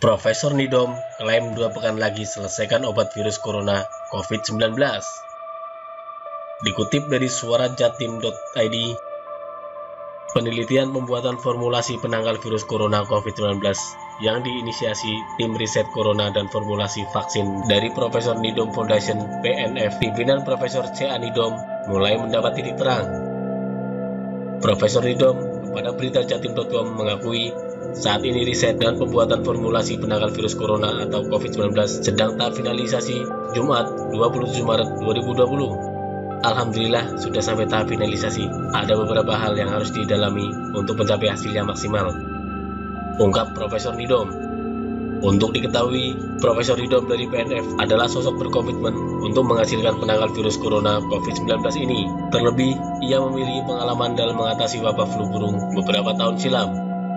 Profesor Nidom klaim 2 pekan lagi selesaikan obat virus corona COVID-19. Dikutip dari suarajatim.id, penelitian pembuatan formulasi penangkal virus corona COVID-19 yang diinisiasi tim riset corona dan formulasi vaksin dari Profesor Nidom Foundation PNF pimpinan Profesor C.A. Nidom mulai mendapat titik terang. Profesor Nidom kepada berita jatim.com mengakui saat ini riset dan pembuatan formulasi penangkal virus corona atau COVID-19 sedang tahap finalisasi Jumat 27 Maret 2020. Alhamdulillah sudah sampai tahap finalisasi. Ada beberapa hal yang harus didalami untuk mencapai hasil yang maksimal, ungkap Profesor Nidom. Untuk diketahui, Profesor Nidom dari PNF adalah sosok berkomitmen untuk menghasilkan penangkal virus corona COVID-19 ini. Terlebih, ia memiliki pengalaman dalam mengatasi wabah flu burung beberapa tahun silam.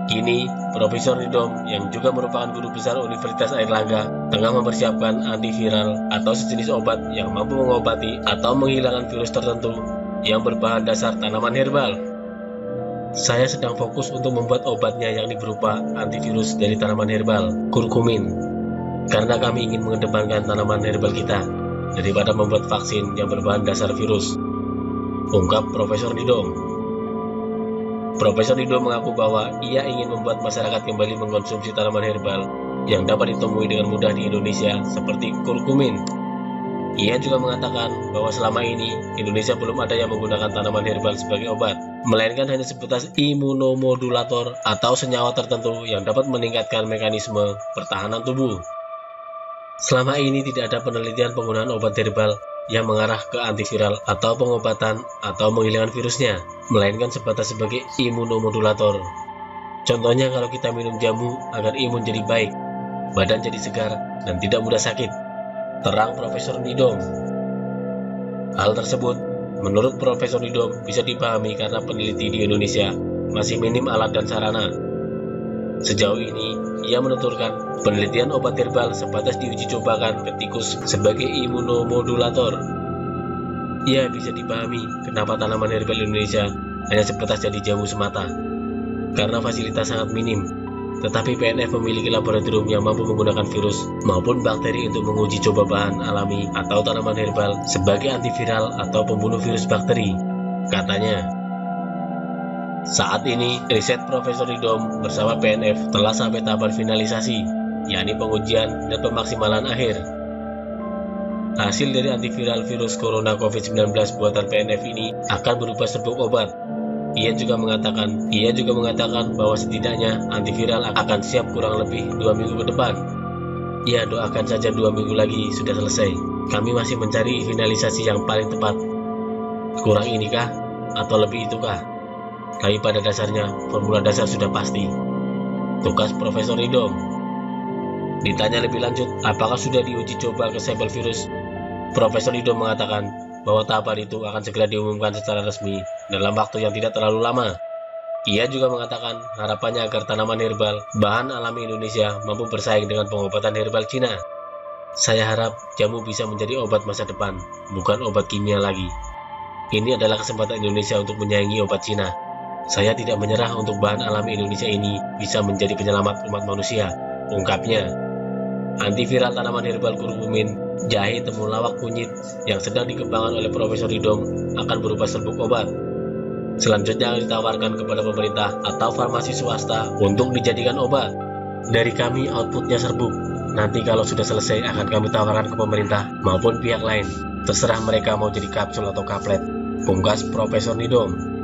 Kini, Profesor Nidom yang juga merupakan guru besar Universitas Airlangga tengah mempersiapkan antiviral atau sejenis obat yang mampu mengobati atau menghilangkan virus tertentu yang berbahan dasar tanaman herbal. Saya sedang fokus untuk membuat obatnya yang berupa antivirus dari tanaman herbal, kurkumin, karena kami ingin mengedepankan tanaman herbal kita daripada membuat vaksin yang berbahan dasar virus, ungkap Profesor Nidom. Profesor Nidom mengaku bahwa ia ingin membuat masyarakat kembali mengkonsumsi tanaman herbal yang dapat ditemui dengan mudah di Indonesia seperti kurkumin. Ia juga mengatakan bahwa selama ini Indonesia belum ada yang menggunakan tanaman herbal sebagai obat, melainkan hanya sebatas imunomodulator atau senyawa tertentu yang dapat meningkatkan mekanisme pertahanan tubuh. Selama ini tidak ada penelitian penggunaan obat herbal yang mengarah ke antiviral atau pengobatan atau menghilangkan virusnya, melainkan sebatas sebagai imunomodulator. Contohnya kalau kita minum jamu agar imun jadi baik, badan jadi segar, dan tidak mudah sakit, terang Profesor Nidom. Hal tersebut, menurut Profesor Nidom, bisa dipahami karena peneliti di Indonesia masih minim alat dan sarana. Sejauh ini, ia menuturkan penelitian obat herbal sebatas diuji cobakan ke tikus sebagai imunomodulator. Ia bisa dipahami kenapa tanaman herbal Indonesia hanya sebatas jadi jamu semata, karena fasilitas sangat minim. Tetapi PNF memiliki laboratorium yang mampu menggunakan virus maupun bakteri untuk menguji coba bahan alami atau tanaman herbal sebagai antiviral atau pembunuh virus bakteri, katanya. Saat ini, riset Profesor Nidom bersama PNF telah sampai tahapan finalisasi, yakni pengujian dan pemaksimalan akhir. Hasil dari antiviral virus corona COVID-19 buatan PNF ini akan berupa serbuk obat. Ia juga mengatakan bahwa setidaknya antiviral akan siap kurang lebih 2 minggu ke depan. Ya, doakan saja 2 minggu lagi sudah selesai. Kami masih mencari finalisasi yang paling tepat. Kurang inikah? Atau lebih itukah? Tapi pada dasarnya, formula dasar sudah pasti, tugas Profesor Nidom. Ditanya lebih lanjut, apakah sudah diuji coba ke sampel virus? Profesor Nidom mengatakan bahwa tahapan itu akan segera diumumkan secara resmi dalam waktu yang tidak terlalu lama. Ia juga mengatakan harapannya agar tanaman herbal bahan alami Indonesia mampu bersaing dengan pengobatan herbal Cina. Saya harap jamu bisa menjadi obat masa depan, bukan obat kimia lagi. Ini adalah kesempatan Indonesia untuk menyaingi obat Cina. Saya tidak menyerah untuk bahan alami Indonesia ini bisa menjadi penyelamat umat manusia, ungkapnya. Antiviral tanaman herbal kurkumin, jahe temulawak kunyit yang sedang dikembangkan oleh Profesor Nidom akan berupa serbuk obat. Selanjutnya akan ditawarkan kepada pemerintah atau farmasi swasta untuk dijadikan obat. Dari kami outputnya serbuk. Nanti kalau sudah selesai akan kami tawarkan ke pemerintah maupun pihak lain. Terserah mereka mau jadi kapsul atau kaplet, pungkas Profesor Nidom.